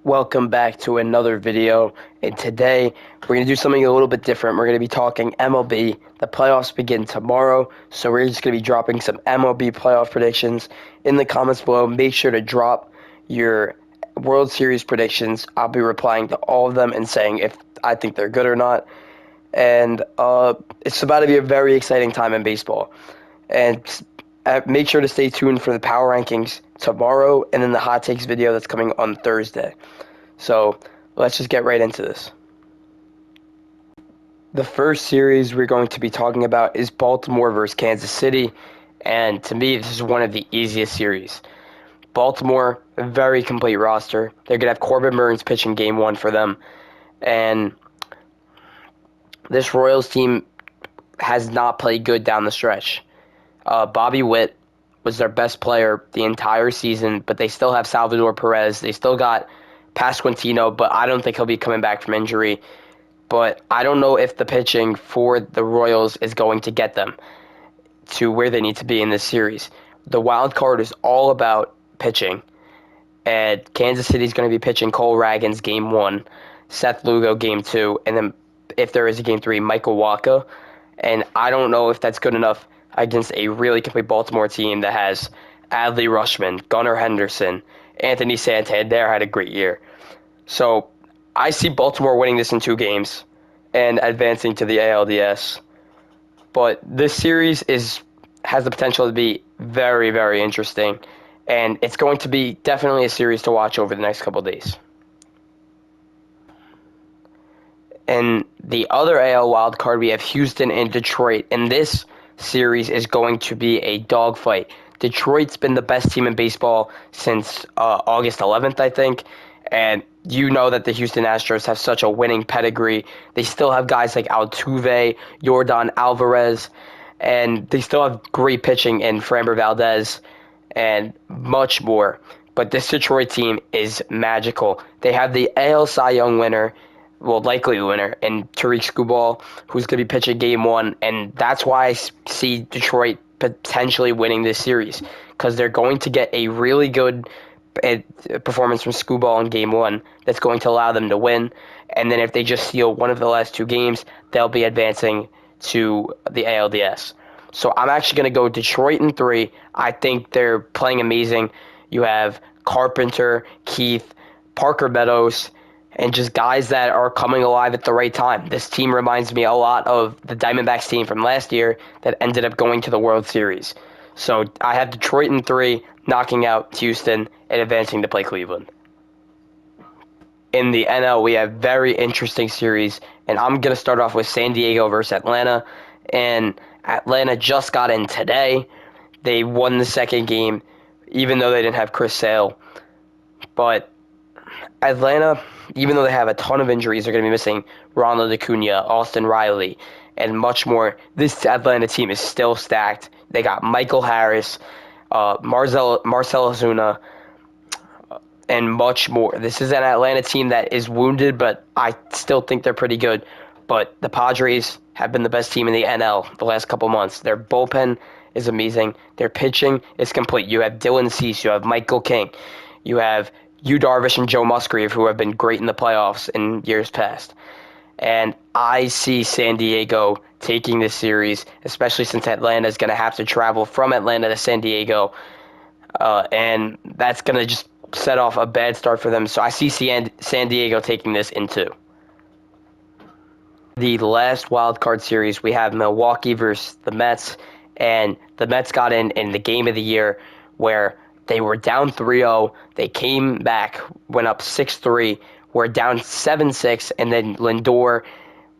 Welcome back to another video, and today we're going to do something a little bit different. We're going to be talking MLB. The playoffs begin tomorrow, so we're just going to be dropping some MLB playoff predictions in the comments below. Make sure to drop your World Series predictions. I'll be replying to all of them and saying if I think they're good or not. And it's about to be a very exciting time in baseball. And make sure to stay tuned for the power rankings tomorrow and then the hot takes video that's coming on Thursday. So let's just get right into this. The first series we're going to be talking about is Baltimore versus Kansas City. And to me, this is one of the easiest series. Baltimore, a very complete roster. They're going to have Corbin Burnes pitching game one for them. And this Royals team has not played good down the stretch. Bobby Witt was their best player the entire season, but they still have Salvador Perez. They still got Pasquantino, but I don't think he'll be coming back from injury. But I don't know if the pitching for the Royals is going to get them to where they need to be in this series. The wild card is all about pitching, and Kansas City's going to be pitching Cole Ragans game one, Seth Lugo game two, and then if there is a game three, Michael Wacha. And I don't know if that's good enough against a really complete Baltimore team that has Adley Rutschman, Gunnar Henderson, Anthony Santander had a great year. So I see Baltimore winning this in 2 games and advancing to the ALDS. But this series has the potential to be very, very interesting. And it's going to be definitely a series to watch over the next couple of days. In the other AL wild card, we have Houston and Detroit. And this series is going to be a dogfight. Detroit's been the best team in baseball since August 11th, I think. And you know that the Houston Astros have such a winning pedigree. They still have guys like Altuve, Yordan Alvarez, and they still have great pitching in Framber Valdez and much more. But this Detroit team is magical. They have the AL Cy Young winner, well, likely winner, and Tariq Skubal, who's going to be pitching game one. And that's why I see Detroit potentially winning this series, because they're going to get a really good performance from Skubal in game one that's going to allow them to win. And then if they just steal one of the last 2 games, they'll be advancing to the ALDS. So I'm actually going to go Detroit in 3. I think they're playing amazing. You have Carpenter, Keith, Parker Meadows, and just guys that are coming alive at the right time. This team reminds me a lot of the Diamondbacks team from last year that ended up going to the World Series. So I have Detroit in 3, knocking out Houston and advancing to play Cleveland. In the NL, we have very interesting series, and I'm going to start off with San Diego versus Atlanta. And Atlanta just got in today. They won the second game, even though they didn't have Chris Sale. But Atlanta, even though they have a ton of injuries, they're going to be missing Ronald Acuna, Austin Riley, and much more. This Atlanta team is still stacked. They got Michael Harris, Marcell Ozuna, and much more. This is an Atlanta team that is wounded, but I still think they're pretty good. But the Padres have been the best team in the NL the last couple months. Their bullpen is amazing. Their pitching is complete. You have Dylan Cease. You have Michael King. You have Yu Darvish and Joe Musgrove, who have been great in the playoffs in years past. And I see San Diego taking this series, especially since Atlanta is going to have to travel from Atlanta to San Diego. And that's going to just set off a bad start for them. So I see San Diego taking this in 2. The last wild card series, we have Milwaukee versus the Mets. And the Mets got in the game of the year where they were down 3-0. They came back, went up 6-3. Were down 7-6, and then Lindor,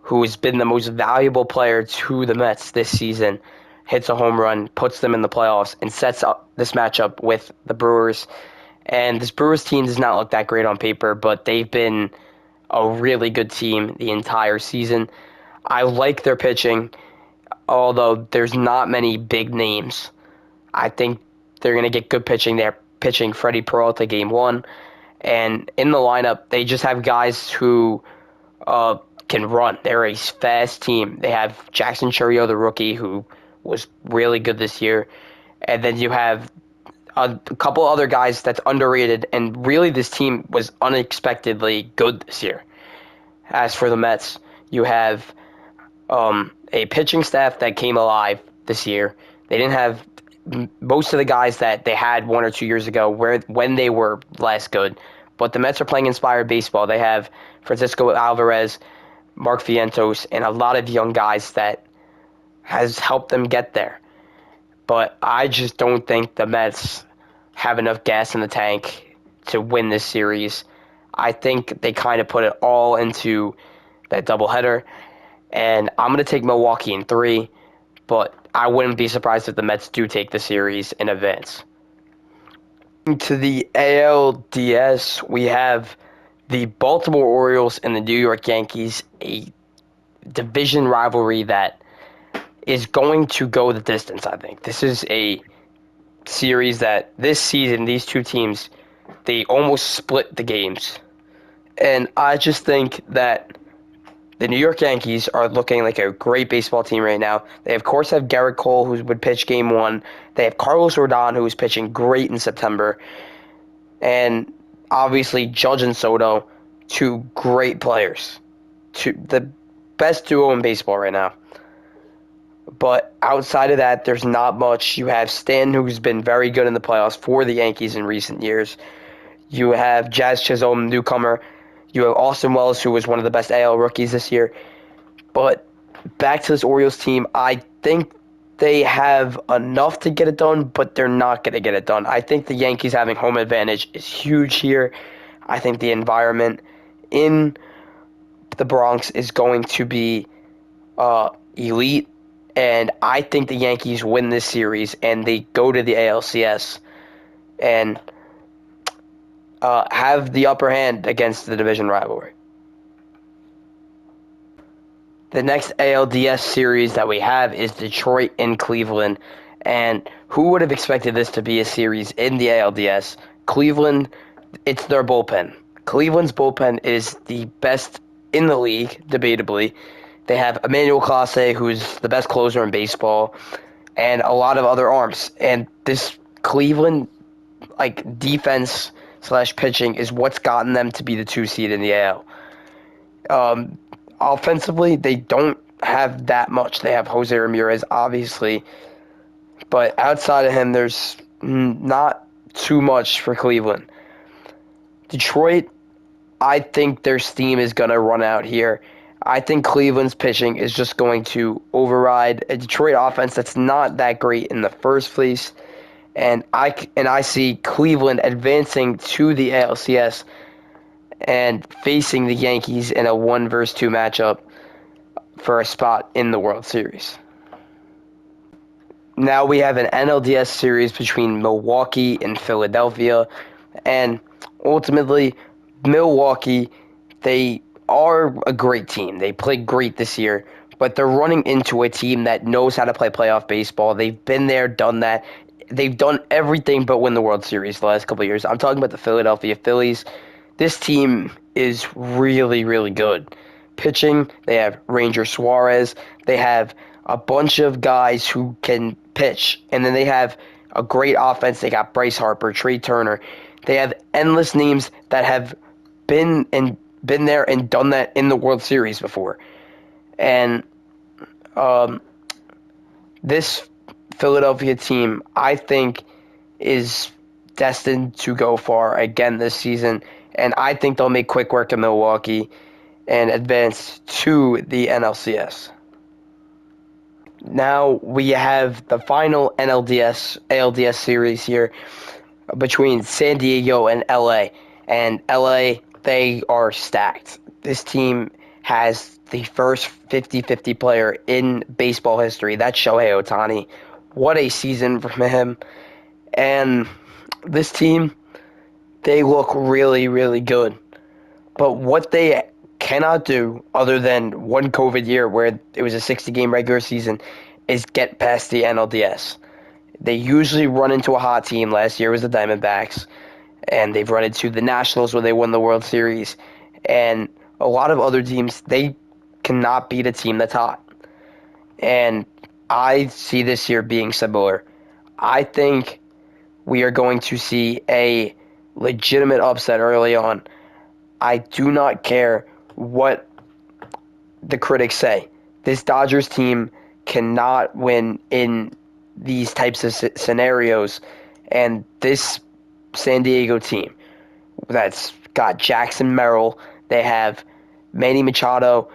who has been the most valuable player to the Mets this season, hits a home run, puts them in the playoffs, and sets up this matchup with the Brewers. And this Brewers team does not look that great on paper, but they've been a really good team the entire season. I like their pitching, although there's not many big names. I think they're going to get good pitching. They're pitching Freddie Peralta game one. And in the lineup, they just have guys who can run. They're a fast team. They have Jackson Chourio, the rookie, who was really good this year. And then you have a couple other guys that's underrated, and really this team was unexpectedly good this year. As for the Mets, you have a pitching staff that came alive this year. They didn't have most of the guys that they had 1 or 2 years ago when they were less good. But the Mets are playing inspired baseball. They have Francisco Alvarez, Mark Vientos, and a lot of young guys that has helped them get there. But I just don't think the Mets have enough gas in the tank to win this series. I think they kind of put it all into that doubleheader, and I'm going to take Milwaukee in 3, but I wouldn't be surprised if the Mets do take the series in advance. To the ALDS, we have the Baltimore Orioles and the New York Yankees, a division rivalry that is going to go the distance, I think. This is a series that this season, these two teams, they almost split the games. And I just think that the New York Yankees are looking like a great baseball team right now. They, of course, have Garrett Cole, who would pitch Game 1. They have Carlos Rodon, who is pitching great in September. And obviously, Judge and Soto, two great players. The best duo in baseball right now. But outside of that, there's not much. You have Stanton, who's been very good in the playoffs for the Yankees in recent years. You have Jazz Chisholm, newcomer. You have Austin Wells, who was one of the best AL rookies this year. But back to this Orioles team, I think they have enough to get it done, but they're not going to get it done. I think the Yankees having home advantage is huge here. I think the environment in the Bronx is going to be elite, and I think the Yankees win this series and they go to the ALCS and have the upper hand against the division rivalry. The next ALDS series that we have is Detroit and Cleveland. And who would have expected this to be a series in the ALDS? Cleveland, it's their bullpen. Cleveland's bullpen is the best in the league, debatably. They have Emmanuel Clase, who's the best closer in baseball, and a lot of other arms. And this Cleveland defense / pitching is what's gotten them to be the 2 seed in the AL. Offensively, they don't have that much. They have Jose Ramirez, obviously, but outside of him, there's not too much for Cleveland. Detroit, I think their steam is going to run out here. I think Cleveland's pitching is just going to override a Detroit offense that's not that great in the first place. And I see Cleveland advancing to the ALCS and facing the Yankees in a 1-2 matchup for a spot in the World Series. Now we have an NLDS series between Milwaukee and Philadelphia, and ultimately, Milwaukee, they are a great team. They played great this year, but they're running into a team that knows how to play playoff baseball. They've been there, done that. They've done everything but win the World Series the last couple of years. I'm talking about the Philadelphia Phillies. This team is really, really good. Pitching, they have Ranger Suarez. They have a bunch of guys who can pitch. And then they have a great offense. They got Bryce Harper, Trey Turner. They have endless names that have been there and done that in the World Series before. And this Philadelphia team, I think, is destined to go far again this season. And I think they'll make quick work of Milwaukee and advance to the NLCS. Now we have the final ALDS series here between San Diego and LA. And LA, they are stacked. This team has the first 50-50 player in baseball history. That's Shohei Ohtani. What a season from him. And this team, they look really, really good. But what they cannot do, other than one COVID year where it was a 60-game regular season, is get past the NLDS. They usually run into a hot team. Last year was the Diamondbacks. And they've run into the Nationals where they won the World Series. And a lot of other teams, they cannot beat a team that's hot. And I see this year being similar. I think we are going to see a legitimate upset early on. I do not care what the critics say. This Dodgers team cannot win in these types of scenarios. And this San Diego team that's got Jackson Merrill, they have Manny Machado,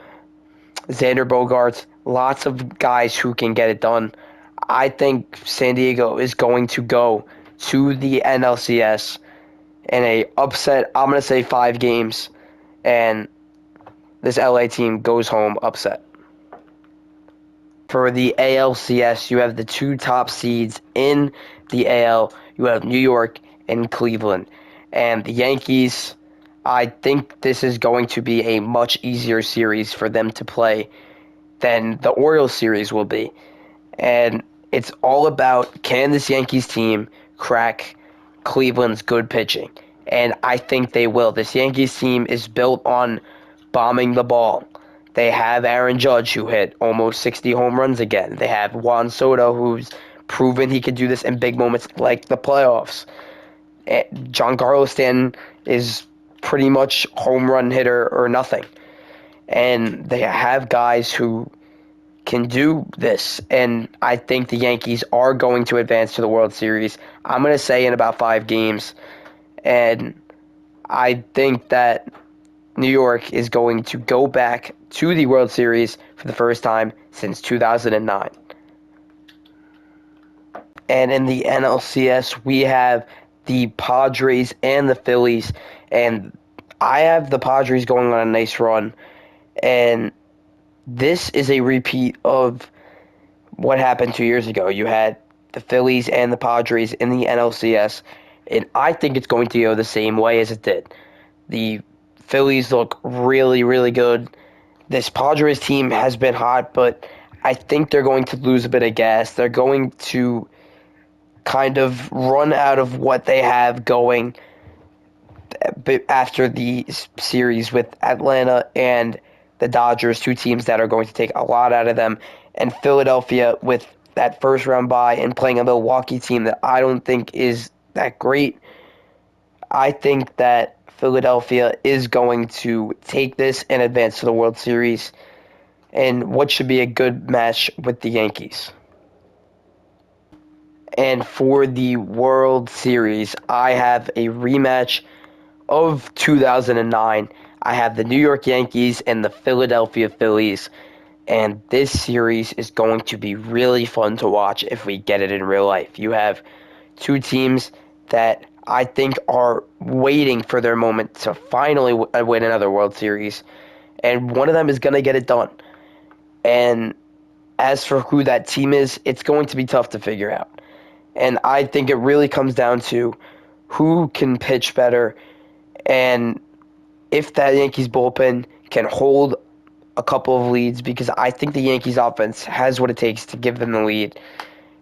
Xander Bogaerts, lots of guys who can get it done. I think San Diego is going to go to the NLCS in a upset. I'm going to say 5 games, and this LA team goes home upset. For the ALCS, you have the 2 top seeds in the AL. You have New York and Cleveland. And the Yankees, I think this is going to be a much easier series for them to play than the Orioles series will be. And it's all about, can this Yankees team crack Cleveland's good pitching? And I think they will. This Yankees team is built on bombing the ball. They have Aaron Judge, who hit almost 60 home runs again. They have Juan Soto, who's proven he can do this in big moments like the playoffs. Giancarlo Stanton is pretty much home run hitter or nothing. And they have guys who can do this, and I think the Yankees are going to advance to the World Series. I'm going to say in about 5 games, and I think that New York is going to go back to the World Series for the first time since 2009. And in the NLCS, we have the Padres and the Phillies, and I have the Padres going on a nice run, and this is a repeat of what happened 2 years ago. You had the Phillies and the Padres in the NLCS, and I think it's going to go the same way as it did. The Phillies look really, really good. This Padres team has been hot, but I think they're going to lose a bit of gas. They're going to kind of run out of what they have going after the series with Atlanta and the Dodgers, 2 teams that are going to take a lot out of them, and Philadelphia with that first round bye and playing a Milwaukee team that I don't think is that great. I think that Philadelphia is going to take this and advance to the World Series and what should be a good match with the Yankees. And for the World Series, I have a rematch of 2009. I have the New York Yankees and the Philadelphia Phillies. And this series is going to be really fun to watch if we get it in real life. You have 2 teams that I think are waiting for their moment to finally win another World Series. And one of them is going to get it done. And as for who that team is, it's going to be tough to figure out. And I think it really comes down to who can pitch better, and if that Yankees bullpen can hold a couple of leads, because I think the Yankees offense has what it takes to give them the lead.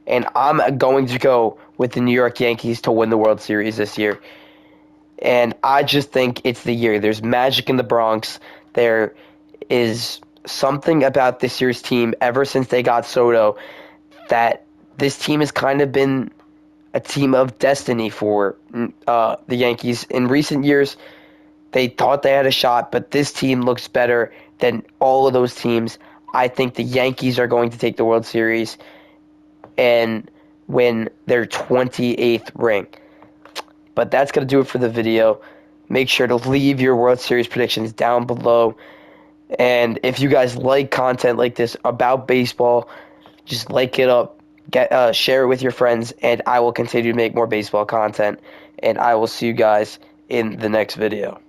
And I'm going to go with the New York Yankees to win the World Series this year. And I just think it's the year. There's magic in the Bronx. There is something about this year's team ever since they got Soto that this team has kind of been a team of destiny for the Yankees. In recent years, they thought they had a shot, but this team looks better than all of those teams. I think the Yankees are going to take the World Series and win their 28th ring. But that's going to do it for the video. Make sure to leave your World Series predictions down below. And if you guys like content like this about baseball, just like it up, share it with your friends, and I will continue to make more baseball content. And I will see you guys in the next video.